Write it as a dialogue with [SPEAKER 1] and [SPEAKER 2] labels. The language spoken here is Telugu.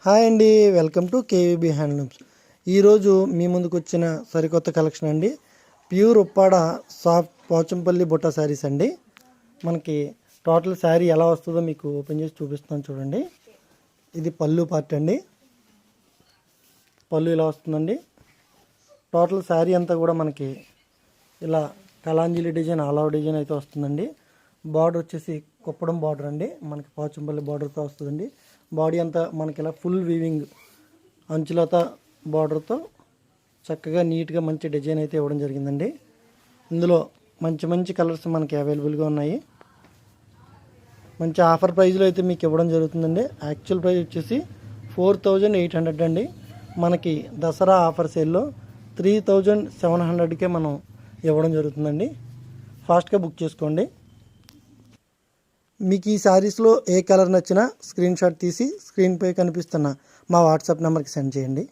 [SPEAKER 1] హాయ్ అండి, వెల్కమ్ టు కేవీబీ హ్యాండ్లూమ్స్. ఈరోజు మీ ముందుకు వచ్చిన సరికొత్త కలెక్షన్ అండి. ప్యూర్ ఉప్పాడ సాఫ్ట్ పోచంపల్లి బుట్ట శారీస్ అండి. మనకి టోటల్ శారీ ఎలా వస్తుందో మీకు ఓపెన్ చేసి చూపిస్తాను చూడండి. ఇది పళ్ళు పార్ట్ అండి. పళ్ళు ఇలా వస్తుందండి. టోటల్ శారీ అంతా కూడా మనకి ఇలా Kalanjali design, all over design అయితే వస్తుందండి. బార్డర్ వచ్చేసి కుప్పడం బార్డర్ అండి, మనకి పోచంపల్లి బార్డర్తో వస్తుందండి. బాడీ అంతా మనకి ఇలా ఫుల్ వీవింగ్ అంచులత బార్డర్తో చక్కగా నీట్గా మంచి డిజైన్ అయితే ఇవ్వడం జరిగిందండి. ఇందులో మంచి మంచి కలర్స్ మనకి అవైలబుల్గా ఉన్నాయి. మంచి ఆఫర్ ప్రైస్లో అయితే మీకు ఇవ్వడం జరుగుతుందండి. యాక్చువల్ ప్రైస్ వచ్చేసి 4800 అండి. మనకి దసరా ఆఫర్ సేల్లో 3700కే మనం ఇవ్వడం జరుగుతుందండి. ఫాస్ట్గా బుక్ చేసుకోండి. మీకు ఈ శారీస్లో ఏ కలర్ నచ్చినా స్క్రీన్ షాట్ తీసి స్క్రీన్పై కనిపిస్తున్న మా వాట్సాప్ నెంబర్కి సెండ్ చేయండి.